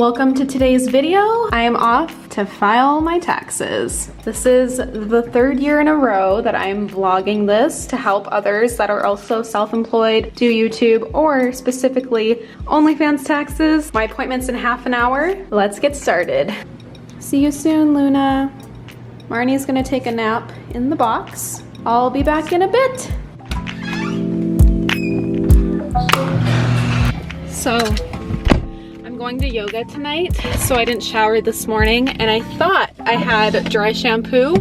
Welcome to today's video. I am off to file my taxes. This is the third year in a row that I'm vlogging this to help others that are also self-employed do YouTube, or specifically OnlyFans taxes. My appointment's in half an hour. Let's get started. See you soon, Luna. Marnie's gonna take a nap in the box. I'll be back in a bit. So, I'm going to yoga tonight, so I didn't shower this morning, and I thought I had dry shampoo,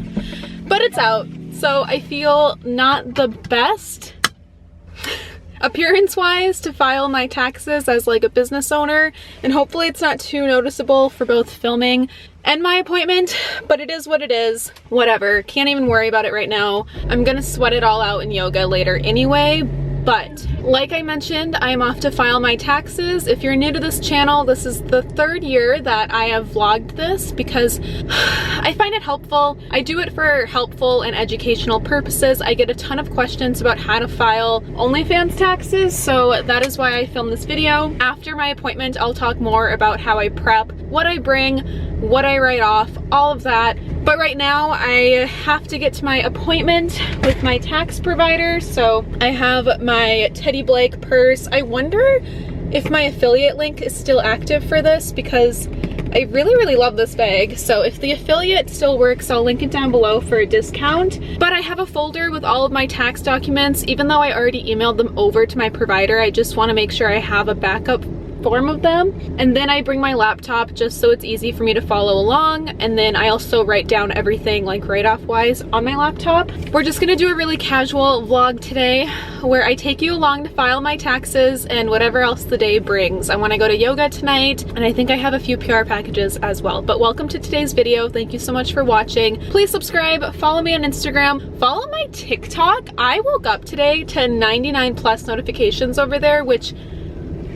but it's out. So I feel not the best appearance-wise to file my taxes as like a business owner, and hopefully it's not too noticeable for both filming and my appointment, but it is what it is. Whatever, can't even worry about it right now. I'm gonna sweat it all out in yoga later anyway. But like I mentioned, I am off to file my taxes. If you're new to this channel, this is the third year that I have vlogged this because I find it helpful. I do it for helpful and educational purposes. I get a ton of questions about how to file OnlyFans taxes, so that is why I filmed this video. After my appointment, I'll talk more about how I prep, what I bring, what I write off, all of that. But right now I have to get to my appointment with my tax provider. So I have my Teddy Blake purse. I wonder if my affiliate link is still active for this because I really love this bag. So if the affiliate still works, I'll link it down below for a discount. But I have a folder with all of my tax documents. Even though I already emailed them over to my provider, I just want to make sure I have a backup form of them. And then I bring my laptop just so it's easy for me to follow along, and then I also write down everything like write-off wise on my laptop. We're just gonna do a really casual vlog today where I take you along to file my taxes and whatever else the day brings. I want to go to yoga tonight, and I think I have a few PR packages as well. But welcome to today's video. Thank you so much for watching. Please subscribe, follow me on Instagram, follow my TikTok. I woke up today to 99+ notifications over there, which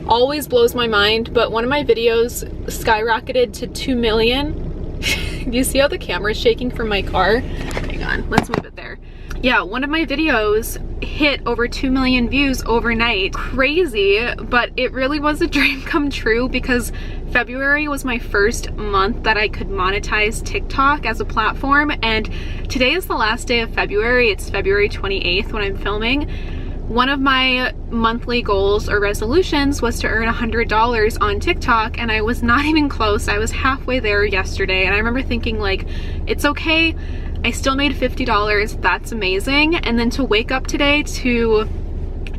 always blows my mind, but one of my videos skyrocketed to 2 million. Do you see how the camera is shaking from my car? Hang on, let's move it there. Yeah, one of my videos hit over 2 million views overnight. Crazy, but it really was a dream come true because February was my first month that I could monetize TikTok as a platform, and today is the last day of February. It's February 28th when I'm filming. One of my monthly goals or resolutions was to earn $100 on TikTok, and I was not even close. I was halfway there yesterday, and I remember thinking like, it's okay, I still made $50, that's amazing. And then to wake up today to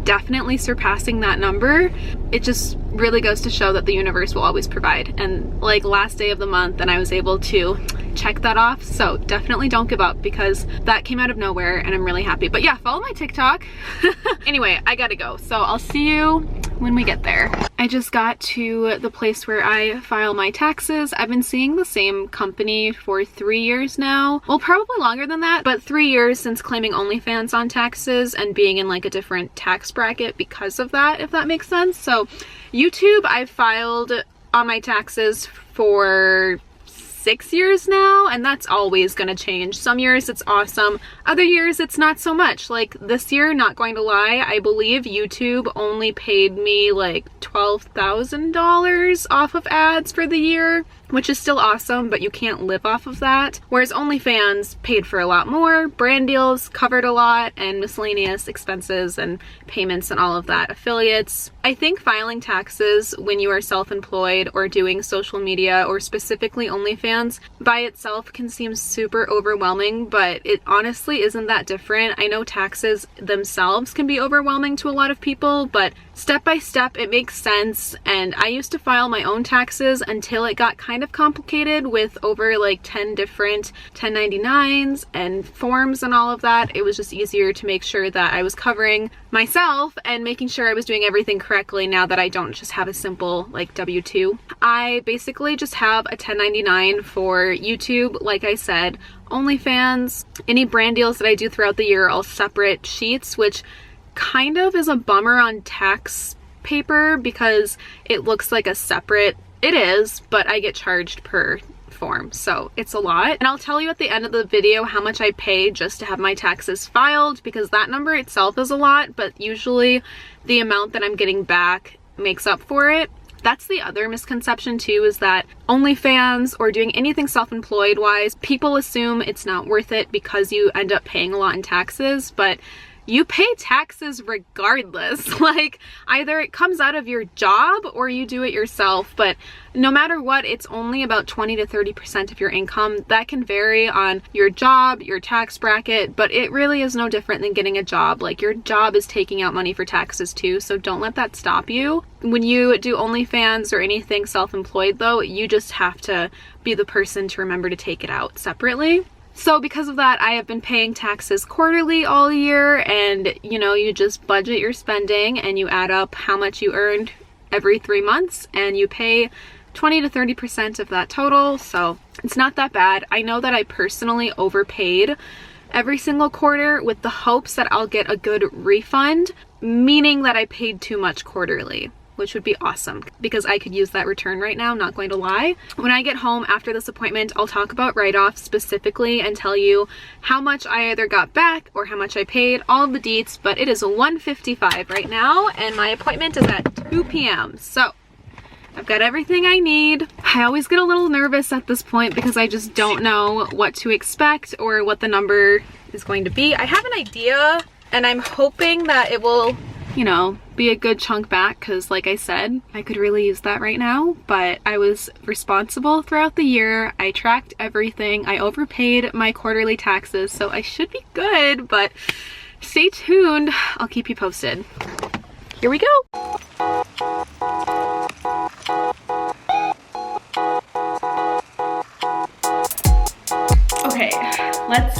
definitely surpassing that number, it just really goes to show that the universe will always provide. And like last day of the month, and I was able to check that off. So definitely don't give up because that came out of nowhere and I'm really happy. But yeah, follow my TikTok. Anyway, I gotta go. So I'll see you when we get there. I just got to the place where I file my taxes. I've been seeing the same company for 3 years now. Well, probably longer than that, but 3 years since claiming OnlyFans on taxes and being in like a different tax bracket because of that, if that makes sense. So YouTube, I've filed on my taxes for 6 years now, and that's always gonna change. Some years it's awesome, other years it's not so much. Like this year, not going to lie, I believe YouTube only paid me like $12,000 off of ads for the year, which is still awesome, but you can't live off of that. Whereas OnlyFans paid for a lot more, brand deals covered a lot, and miscellaneous expenses and payments and all of that, affiliates. I think filing taxes when you are self-employed or doing social media, or specifically OnlyFans, by itself can seem super overwhelming, but it honestly isn't that different. I know taxes themselves can be overwhelming to a lot of people, but step by step it makes sense. And I used to file my own taxes until it got kind of complicated with over like 10 different 1099s and forms and all of that. It was just easier to make sure that I was covering myself and making sure I was doing everything correctly now that I don't just have a simple like W-2. I basically just have a 1099 for YouTube, like I said, OnlyFans, any brand deals that I do throughout the year, all separate sheets, which kind of is a bummer on tax paper because it looks like a separate, it is, but I get charged per form, so it's a lot. And I'll tell you at the end of the video how much I pay just to have my taxes filed, because that number itself is a lot, but usually the amount that I'm getting back makes up for it. That's the other misconception too, is that OnlyFans or doing anything self-employed wise, people assume it's not worth it because you end up paying a lot in taxes, but you pay taxes regardless. Like, either it comes out of your job or you do it yourself, but no matter what, it's only about 20 to 30% of your income. That can vary on your job, your tax bracket, but it really is no different than getting a job. Like, your job is taking out money for taxes too, so don't let that stop you. When you do OnlyFans or anything self-employed though, you just have to be the person to remember to take it out separately. So because of that, I have been paying taxes quarterly all year, and you know, you just budget your spending and you add up how much you earned every 3 months and you pay 20 to 30% of that total. So it's not that bad. I know that I personally overpaid every single quarter with the hopes that I'll get a good refund, meaning that I paid too much quarterly, which would be awesome because I could use that return right now, not going to lie. When I get home after this appointment, I'll talk about write-offs specifically and tell you how much I either got back or how much I paid, all of the deets, but it is 1:55 right now and my appointment is at 2 p.m. So I've got everything I need. I always get a little nervous at this point because I just don't know what to expect or what the number is going to be. I have an idea and I'm hoping that it will, you know, be a good chunk back because like I said, I could really use that right now, but I was responsible throughout the year. I tracked everything. I overpaid my quarterly taxes, so I should be good, but stay tuned. I'll keep you posted. Here we go. Okay, let's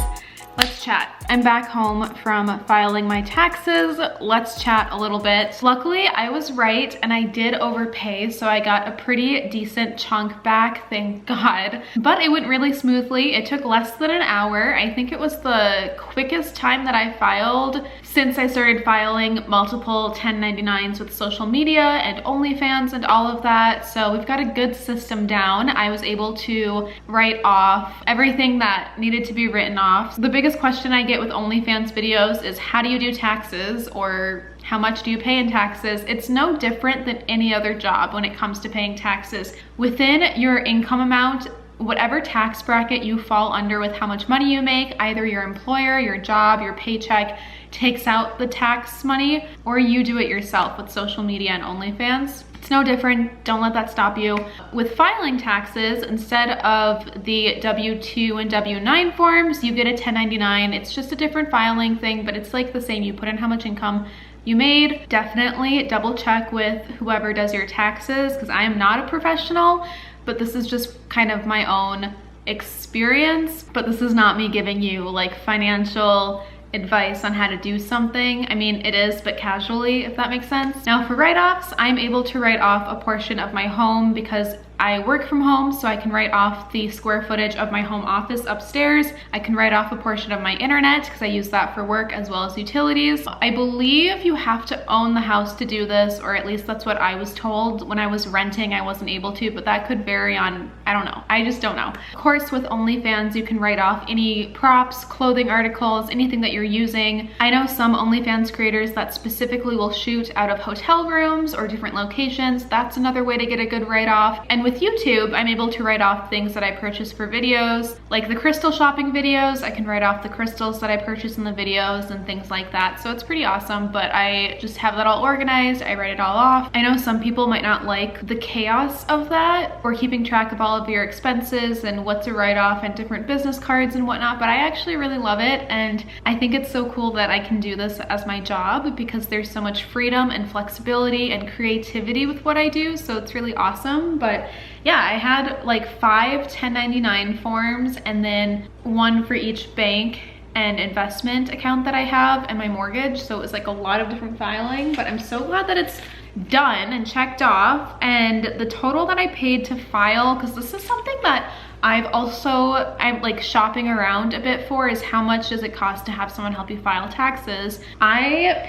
chat. I'm back home from filing my taxes. Let's chat a little bit. Luckily, I was right and I did overpay, so I got a pretty decent chunk back, thank God. But it went really smoothly. It took less than an hour. I think it was the quickest time that I filed since I started filing multiple 1099s with social media and OnlyFans and all of that. So we've got a good system down. I was able to write off everything that needed to be written off. The biggest question I get with OnlyFans videos is, how do you do taxes, or how much do you pay in taxes? It's no different than any other job when it comes to paying taxes. Within your income amount, whatever tax bracket you fall under with how much money you make, either your employer, your job, your paycheck takes out the tax money, or you do it yourself with social media and OnlyFans. It's no different. Don't let that stop you. With filing taxes, instead of the W-2 and W-9 forms, you get a 1099. It's just a different filing thing, but it's like the same. You put in how much income you made. Definitely double check with whoever does your taxes, because I am not a professional, but this is just kind of my own experience. But this is not me giving you like financial advice on how to do something. I mean, it is, but casually, if that makes sense. Now for write-offs, I'm able to write off a portion of my home because I work from home, so I can write off the square footage of my home office upstairs. I can write off a portion of my internet because I use that for work as well as utilities. I believe you have to own the house to do this, or at least that's what I was told. When I was renting, I wasn't able to, but that could vary on, I don't know. I just don't know. Of course, with OnlyFans, you can write off any props, clothing articles, anything that you're using. I know some OnlyFans creators that specifically will shoot out of hotel rooms or different locations. That's another way to get a good write-off. And with YouTube, I'm able to write off things that I purchase for videos, like the crystal shopping videos. I can write off the crystals that I purchase in the videos and things like that. So it's pretty awesome, but I just have that all organized. I write it all off. I know some people might not like the chaos of that, or keeping track of all of your expenses and what to write off and different business cards and whatnot, but I actually really love it. And I think it's so cool that I can do this as my job because there's so much freedom and flexibility and creativity with what I do. So it's really awesome. But yeah, I had like 5 1099 forms and then one for each bank and investment account that I have and my mortgage. So it was like a lot of different filing, but I'm so glad that it's done and checked off. And the total that I paid to file, because this is something that I'm like shopping around a bit for, is how much does it cost to have someone help you file taxes. I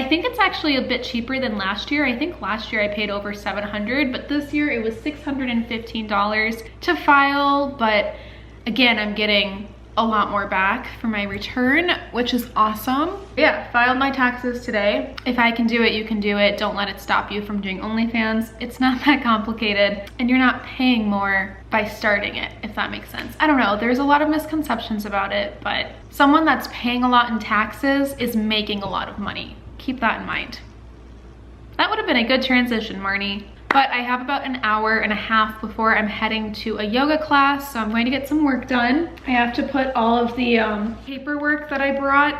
think it's actually a bit cheaper than last year. I think last year I paid over $700, but this year it was $615 to file. But again, I'm getting a lot more back for my return, which is awesome. Yeah, filed my taxes today. If I can do it, you can do it. Don't let it stop you from doing OnlyFans. It's not that complicated, and you're not paying more by starting it, if that makes sense. I don't know, there's a lot of misconceptions about it, but someone that's paying a lot in taxes is making a lot of money. Keep that in mind. That would have been a good transition, Marnie. But I have about an hour and a half before I'm heading to a yoga class, so I'm going to get some work done. I have to put all of the paperwork that I brought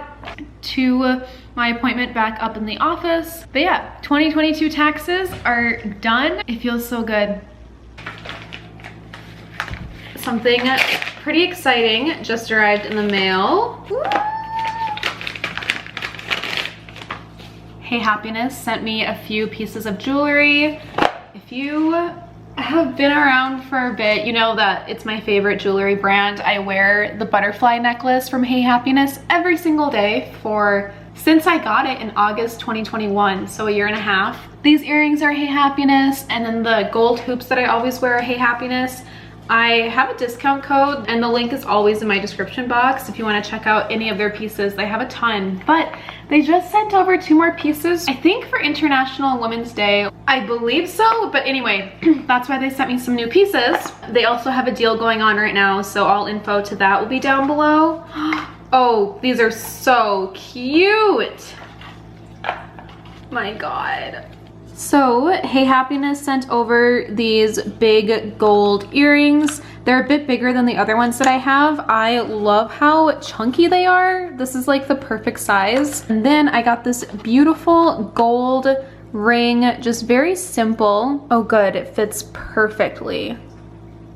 to my appointment back up in the office. But yeah, 2022 taxes are done. It feels so good. Something pretty exciting just arrived in the mail. Woo! Hey Happiness sent me a few pieces of jewelry. If you have been around for a bit, you know that it's my favorite jewelry brand. I wear the butterfly necklace from Hey Happiness every single day since I got it in August 2021, so a year and a half. These earrings are Hey Happiness, and then the gold hoops that I always wear are Hey Happiness. I have a discount code, and the link is always in my description box if you want to check out any of their pieces. They have a ton, but they just sent over 2 more pieces, I think for International Women's Day. I believe so, but anyway, that's why they sent me some new pieces. They also have a deal going on right now, so all info to that will be down below. Oh, these are so cute. My God. So, Hey Happiness sent over these big gold earrings. They're a bit bigger than the other ones that I have. I love how chunky they are. This is like the perfect size. And then I got this beautiful gold ring, just very simple. Oh good, it fits perfectly.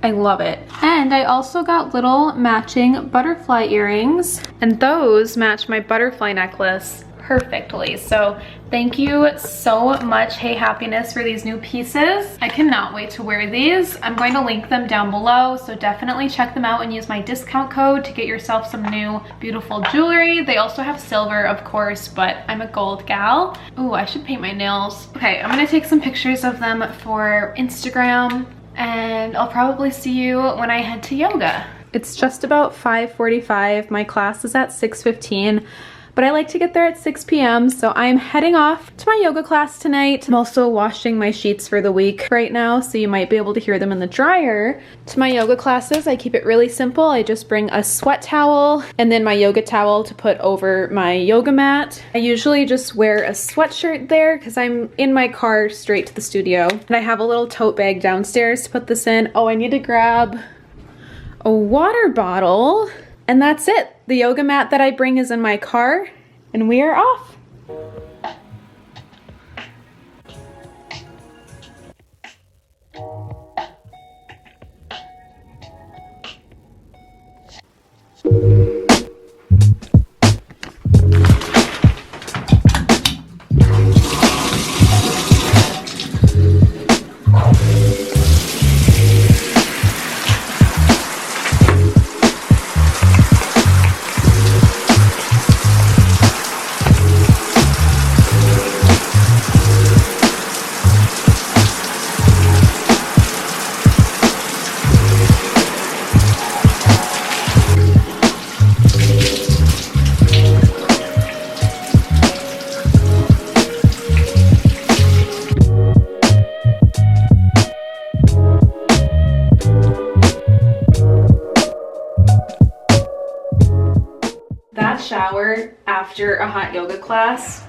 I love it. And I also got little matching butterfly earrings, and those match my butterfly necklace perfectly. So thank you so much, Hey Happiness, for these new pieces. I cannot wait to wear these. I'm going to link them down below, so definitely check them out and use my discount code to get yourself some new beautiful jewelry. They also have silver, of course, but I'm a gold gal. Ooh, I should paint my nails. Okay, I'm gonna take some pictures of them for Instagram, and I'll probably see you when I head to yoga. It's just about 5:45. My class is at 6:15. But I like to get there at 6 p.m. so I'm heading off to my yoga class tonight. I'm also washing my sheets for the week right now, so you might be able to hear them in the dryer. To my yoga classes, I keep it really simple. I just bring a sweat towel and then my yoga towel to put over my yoga mat. I usually just wear a sweatshirt there because I'm in my car straight to the studio. And I have a little tote bag downstairs to put this in. Oh, I need to grab a water bottle. And that's it. The yoga mat that I bring is in my car, and we are off. Shower after a hot yoga class,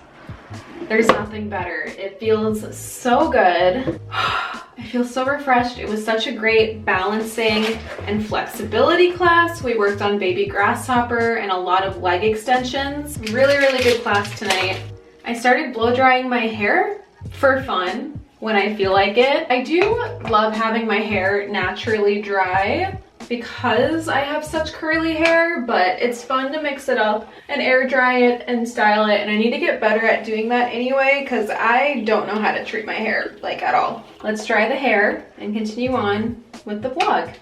there's nothing better. It feels so good. I feel so refreshed. It was such a great balancing and flexibility class. We worked on baby grasshopper and a lot of leg extensions. Really, really good class tonight. I started blow drying my hair for fun when I feel like it. I do love having my hair naturally dry because I have such curly hair, but it's fun to mix it up and air dry it and style it, and I need to get better at doing that anyway because I don't know how to treat my hair like at all. Let's dry the hair and continue on with the vlog.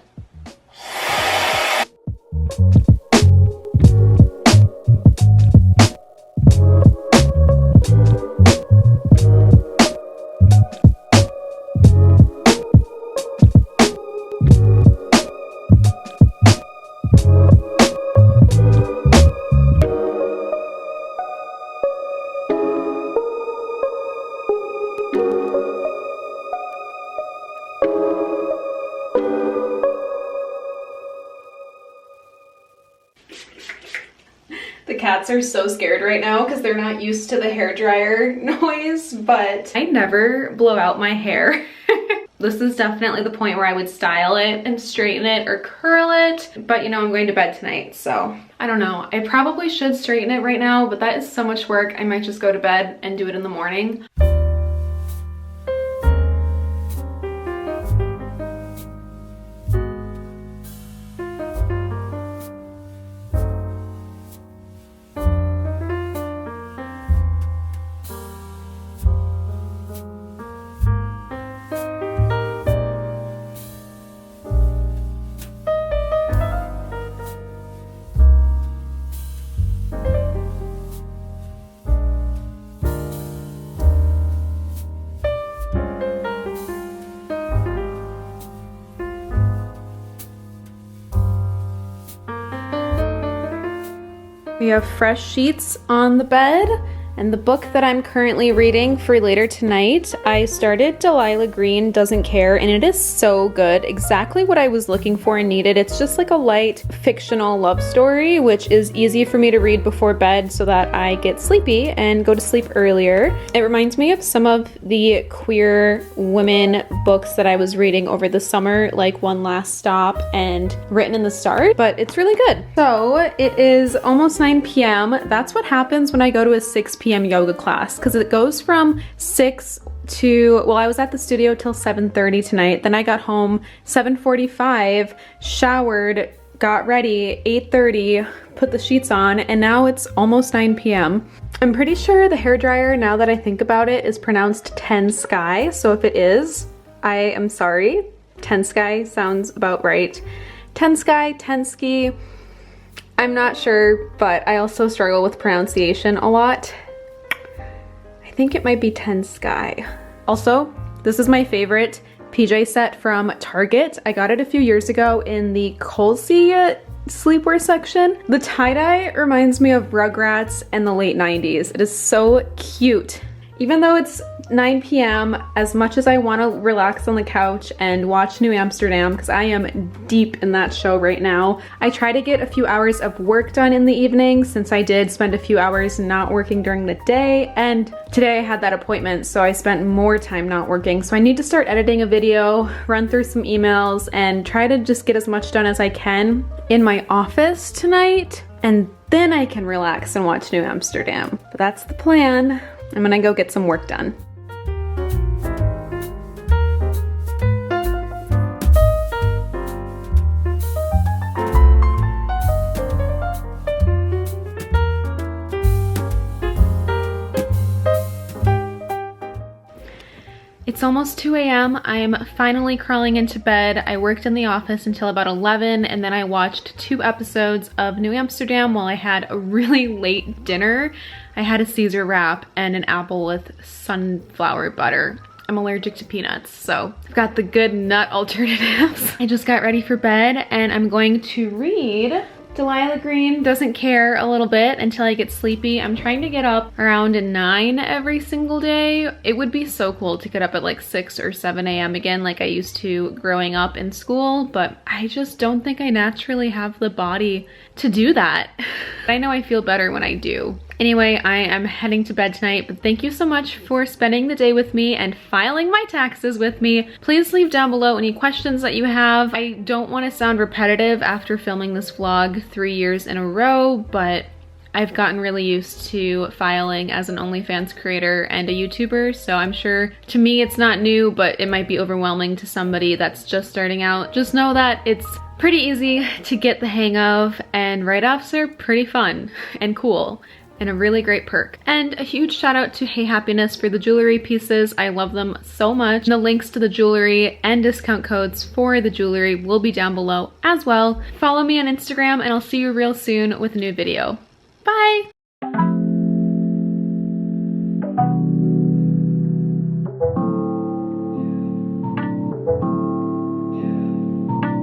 cats are so scared right now because they're not used to the hairdryer noise, but I never blow out my hair. This is definitely the point where I would style it and straighten it or curl it, but you know, I'm going to bed tonight, so I don't know. I probably should straighten it right now, but that is so much work. I might just go to bed and do it in the morning. We have fresh sheets on the bed, and the book that I'm currently reading for later tonight, I started Delilah Green Doesn't Care, and it is so good. Exactly what I was looking for and needed. It's just like a light fictional love story, which is easy for me to read before bed so that I get sleepy and go to sleep earlier. It reminds me of some of the queer women books that I was reading over the summer, like One Last Stop and Written in the Stars, but it's really good. So it is almost 9 p.m. That's what happens when I go to a 6 p.m. yoga class, because it goes from 6 to, well, I was at the studio till 7:30 tonight. Then I got home 7:45, showered, got ready, 8:30, put the sheets on, and now it's almost 9 p.m. I'm pretty sure the hairdryer, now that I think about it, is pronounced Tensky. So if it is, I am sorry. Tensky sounds about right. Tensky, I'm not sure, but I also struggle with pronunciation a lot. I think it might be Tensky. Also, this is my favorite PJ set from Target. I got it a few years ago in the Colsey sleepwear section. The tie-dye reminds me of Rugrats and the late 90s. It is so cute. Even though it's 9 p.m., as much as I want to relax on the couch and watch New Amsterdam, because I am deep in that show right now, I try to get a few hours of work done in the evening, since I did spend a few hours not working during the day, and today I had that appointment, so I spent more time not working. So I need to start editing a video, run through some emails, and try to just get as much done as I can in my office tonight, and then I can relax and watch New Amsterdam. But that's the plan. I'm gonna go get some work done. It's almost 2 a.m. I'm finally crawling into bed. I worked in the office until about 11, and then I watched 2 episodes of New Amsterdam while I had a really late dinner. I had a Caesar wrap and an apple with sunflower butter. I'm allergic to peanuts, so I've got the good nut alternatives. I just got ready for bed, and I'm going to read Delilah Green Doesn't Care a little bit until I get sleepy. I'm trying to get up around 9 every single day. It would be so cool to get up at like 6 or 7 a.m. again like I used to growing up in school, but I just don't think I naturally have the body to do that. I know I feel better when I do. Anyway, I am heading to bed tonight, but thank you so much for spending the day with me and filing my taxes with me. Please leave down below any questions that you have. I don't want to sound repetitive after filming this vlog 3 years in a row, but I've gotten really used to filing as an OnlyFans creator and a YouTuber, so I'm sure to me it's not new, but it might be overwhelming to somebody that's just starting out. Just know that it's pretty easy to get the hang of, and write-offs are pretty fun and cool, and a really great perk. And a huge shout out to Hey Happiness for the jewelry pieces. I love them so much. The links to the jewelry and discount codes for the jewelry will be down below as well. Follow me on Instagram, and I'll see you real soon with a new video. Bye!